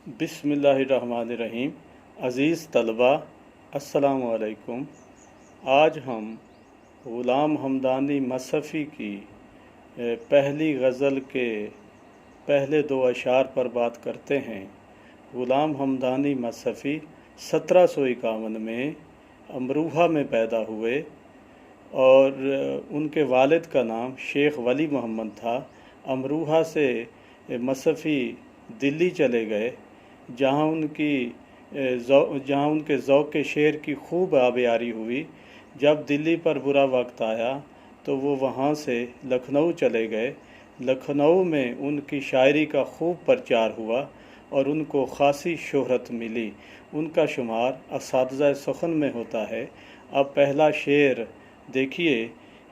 بسم اللہ الرحمن الرحیم۔ عزیز طلبہ، السلام علیکم۔ آج ہم غلام ہمدانی مصحفی کی پہلی غزل کے پہلے دو اشعار پر بات کرتے ہیں۔ غلام ہمدانی مصحفی 1751 میں امروہہ میں پیدا ہوئے اور ان کے والد کا نام شیخ ولی محمد تھا۔ امروہہ سے مصحفی دلی چلے گئے، جہاں ان کے ذوق شعر کی خوب آبیاری ہوئی۔ جب دلی پر برا وقت آیا تو وہ وہاں سے لکھنؤ چلے گئے۔ لکھنؤ میں ان کی شاعری کا خوب پرچار ہوا اور ان کو خاصی شہرت ملی۔ ان کا شمار اساتذہ سخن میں ہوتا ہے۔ اب پہلا شعر دیکھیے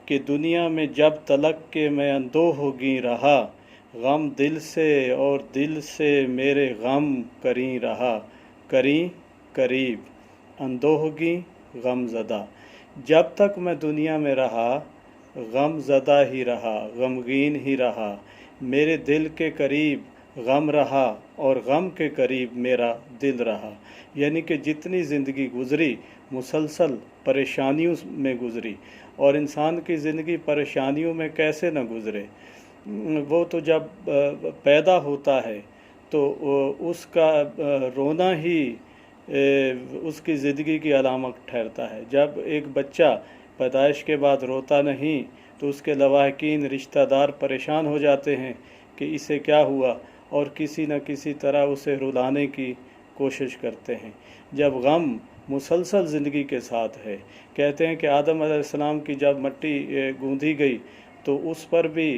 کہ دنیا میں جب تلک کے میں اندوہ ہوگی رہا، غم دل سے اور دل سے میرے غم کریں رہا، کریں قریب اندوہگی غم زدہ۔ جب تک میں دنیا میں رہا غم زدہ ہی رہا، غمگین ہی رہا، میرے دل کے قریب غم رہا اور غم کے قریب میرا دل رہا۔ یعنی کہ جتنی زندگی گزری مسلسل پریشانیوں میں گزری، اور انسان کی زندگی پریشانیوں میں کیسے نہ گزرے۔ وہ تو جب پیدا ہوتا ہے تو اس کا رونا ہی اس کی زندگی کی علامت ٹھہرتا ہے۔ جب ایک بچہ پیدائش کے بعد روتا نہیں تو اس کے لواحقین رشتہ دار پریشان ہو جاتے ہیں کہ اسے کیا ہوا، اور کسی نہ کسی طرح اسے رلانے کی کوشش کرتے ہیں۔ جب غم مسلسل زندگی کے ساتھ ہے، کہتے ہیں کہ آدم علیہ السلام کی جب مٹی گوندھی گئی تو اس پر بھی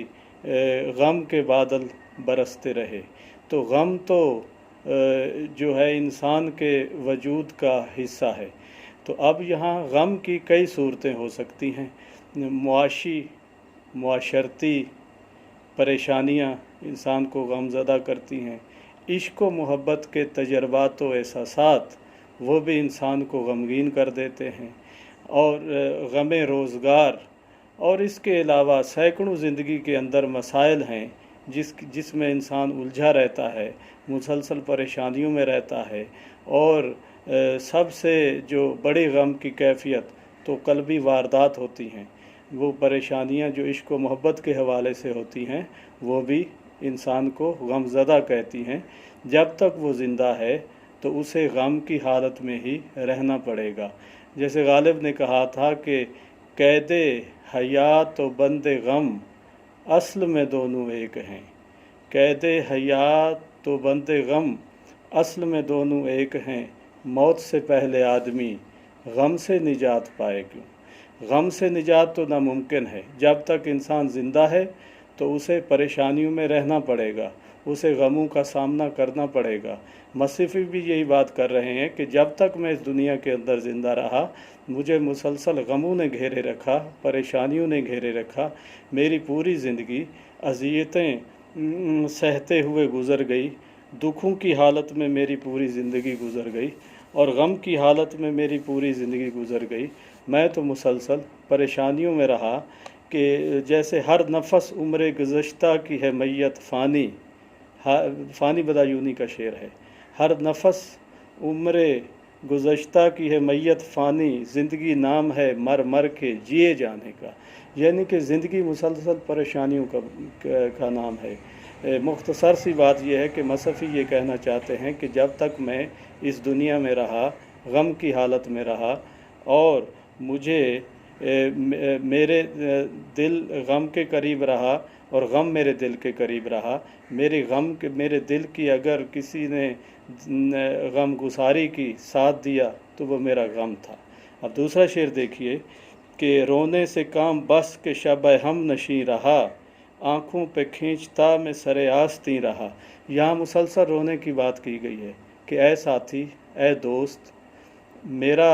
غم کے بادل برستے رہے۔ تو غم تو جو ہے انسان کے وجود کا حصہ ہے۔ تو اب یہاں غم کی کئی صورتیں ہو سکتی ہیں۔ معاشرتی پریشانیاں انسان کو غم زدہ کرتی ہیں۔ عشق و محبت کے تجربات و احساسات وہ بھی انسان کو غمگین کر دیتے ہیں، اور غم روزگار، اور اس کے علاوہ سینکڑوں زندگی کے اندر مسائل ہیں جس میں انسان الجھا رہتا ہے، مسلسل پریشانیوں میں رہتا ہے۔ اور سب سے جو بڑی غم کی کیفیت تو قلبی واردات ہوتی ہیں۔ وہ پریشانیاں جو عشق و محبت کے حوالے سے ہوتی ہیں وہ بھی انسان کو غم زدہ کہتی ہیں۔ جب تک وہ زندہ ہے تو اسے غم کی حالت میں ہی رہنا پڑے گا۔ جیسے غالب نے کہا تھا کہ قید حیات و بند غم اصل میں دونوں ایک ہیں۔ قید حیات و بند غم اصل میں دونوں ایک ہیں، موت سے پہلے آدمی غم سے نجات پائے کیوں۔ غم سے نجات تو ناممکن ہے۔ جب تک انسان زندہ ہے تو اسے پریشانیوں میں رہنا پڑے گا، اسے غموں کا سامنا کرنا پڑے گا۔ مصحفی بھی یہی بات کر رہے ہیں کہ جب تک میں اس دنیا کے اندر زندہ رہا مجھے مسلسل غموں نے گھیرے رکھا، پریشانیوں نے گھیرے رکھا۔ میری پوری زندگی اذیتیں سہتے ہوئے گزر گئی، دکھوں کی حالت میں میری پوری زندگی گزر گئی، اور غم کی حالت میں میری پوری زندگی گزر گئی۔ میں تو مسلسل پریشانیوں میں رہا کہ جیسے ہر نفس عمر گزشتہ کی ہے میت فانی، فانی بدایونی کا شعر ہے۔ ہر نفس عمر گزشتہ کی ہے میت فانی، زندگی نام ہے مر مر کے جیے جانے کا۔ یعنی کہ زندگی مسلسل پریشانیوں کا نام ہے۔ مختصر سی بات یہ ہے کہ مصحفی یہ کہنا چاہتے ہیں کہ جب تک میں اس دنیا میں رہا غم کی حالت میں رہا، اور مجھے میرے دل غم کے قریب رہا اور غم میرے دل کے قریب رہا۔ میرے دل کی اگر کسی نے غم گساری کی ساتھ دیا تو وہ میرا غم تھا۔ اب دوسرا شعر دیکھیے کہ رونے سے کام بس کے شب ہم نشیں رہا، آنکھوں پہ کھینچتا میں سر آستیں رہا۔ یہاں مسلسل رونے کی بات کی گئی ہے کہ اے ساتھی، اے دوست، میرا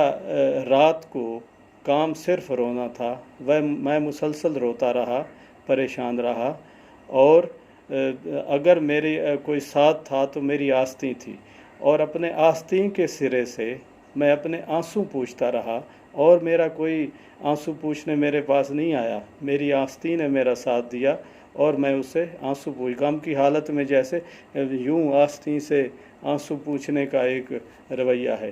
رات کو کام صرف رونا تھا، میں مسلسل روتا رہا، پریشان رہا، اور اگر میری کوئی ساتھ تھا تو میری آستیں تھی، اور اپنے آستین کے سرے سے میں اپنے آنسو پوچھتا رہا، اور میرا کوئی آنسو پوچھنے میرے پاس نہیں آیا۔ میری آستین نے میرا ساتھ دیا اور میں اسے آنسو پوچھ، غم کی حالت میں جیسے یوں آستین سے آنسو پوچھنے کا ایک رویہ ہے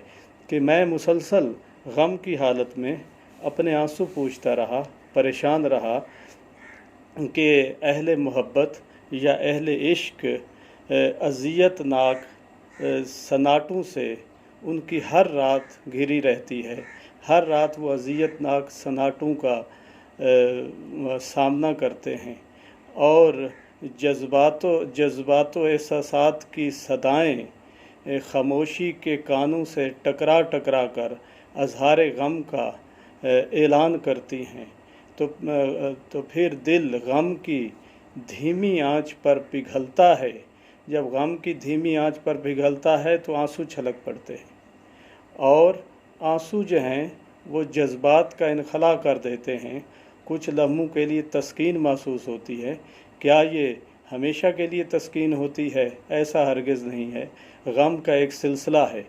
کہ میں مسلسل غم کی حالت میں اپنے آنسو پوچھتا رہا، پریشان رہا کہ اہل محبت یا اہل عشق اذیت ناک سناٹوں سے ان کی ہر رات گھری رہتی ہے، ہر رات وہ اذیت ناک سناٹوں کا سامنا کرتے ہیں، اور جذبات و احساسات کی صدائیں خاموشی کے کانوں سے ٹکرا ٹکرا کر اظہار غم کا اعلان کرتی ہیں، تو پھر دل غم کی دھیمی آنچ پر پگھلتا ہے، جب غم کی دھیمی آنچ پر پگھلتا ہے تو آنسو چھلک پڑتے ہیں، اور آنسو جو ہیں وہ جذبات کا انخلا کر دیتے ہیں، کچھ لمحوں کے لیے تسکین محسوس ہوتی ہے، کیا یہ ہمیشہ کے لیے تسکین ہوتی ہے؟ ایسا ہرگز نہیں ہے، غم کا ایک سلسلہ ہے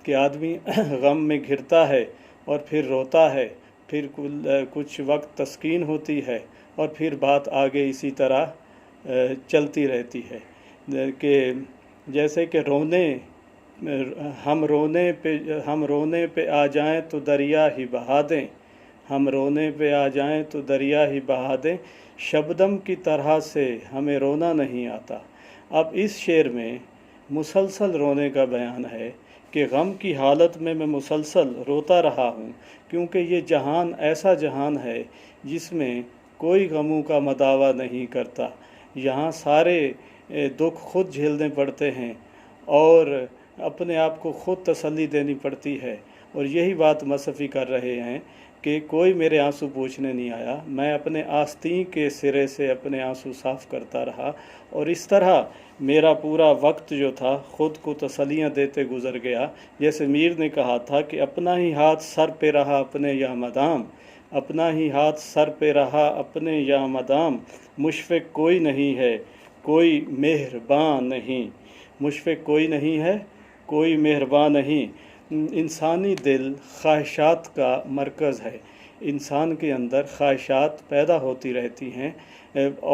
کہ آدمی غم میں گھرتا ہے اور پھر روتا ہے، پھر کچھ وقت تسکین ہوتی ہے اور پھر بات آگے اسی طرح چلتی رہتی ہے، کہ جیسے کہ ہم رونے پہ آ جائیں تو دریا ہی بہا دیں، ہم رونے پہ آ جائیں تو دریا ہی بہا دیں، شبنم کی طرح سے ہمیں رونا نہیں آتا۔ اب اس شعر میں مسلسل رونے کا بیان ہے کہ غم کی حالت میں مسلسل روتا رہا ہوں، کیونکہ یہ جہان ایسا جہان ہے جس میں کوئی غموں کا مداوع نہیں کرتا، یہاں سارے دکھ خود جھیلنے پڑتے ہیں اور اپنے آپ کو خود تسلی دینی پڑتی ہے، اور یہی بات مصحفی کر رہے ہیں کہ کوئی میرے آنسو پوچھنے نہیں آیا، میں اپنے آستین کے سرے سے اپنے آنسو صاف کرتا رہا، اور اس طرح میرا پورا وقت جو تھا خود کو تسلیاں دیتے گزر گیا۔ جیسے میر نے کہا تھا کہ اپنا ہی ہاتھ سر پہ رہا اپنے یا مدام، اپنا ہی ہاتھ سر پہ رہا اپنے یا مدام، مشفق کوئی نہیں ہے کوئی مہرباں نہیں، مشفق کوئی نہیں ہے کوئی مہرباں نہیں۔ انسانی دل خواہشات کا مرکز ہے، انسان کے اندر خواہشات پیدا ہوتی رہتی ہیں،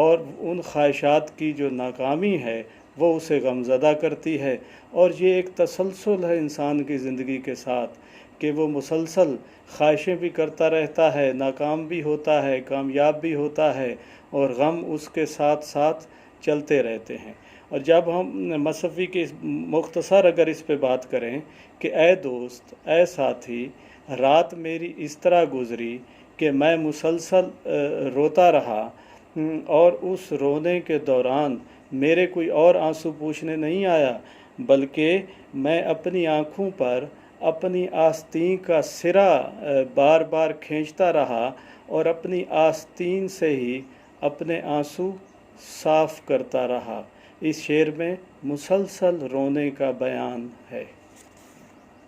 اور ان خواہشات کی جو ناکامی ہے وہ اسے غمزدہ کرتی ہے، اور یہ ایک تسلسل ہے انسان کی زندگی کے ساتھ کہ وہ مسلسل خواہشیں بھی کرتا رہتا ہے، ناکام بھی ہوتا ہے، کامیاب بھی ہوتا ہے، اور غم اس کے ساتھ ساتھ چلتے رہتے ہیں۔ اور جب ہم مصحفی کی مختصر اگر اس پہ بات کریں کہ اے دوست، اے ساتھی، رات میری اس طرح گزری کہ میں مسلسل روتا رہا، اور اس رونے کے دوران میرے کوئی اور آنسو پوچھنے نہیں آیا، بلکہ میں اپنی آنکھوں پر اپنی آستین کا سرا بار بار کھینچتا رہا اور اپنی آستین سے ہی اپنے آنسو صاف کرتا رہا۔ اس شعر میں مسلسل رونے کا بیان ہے۔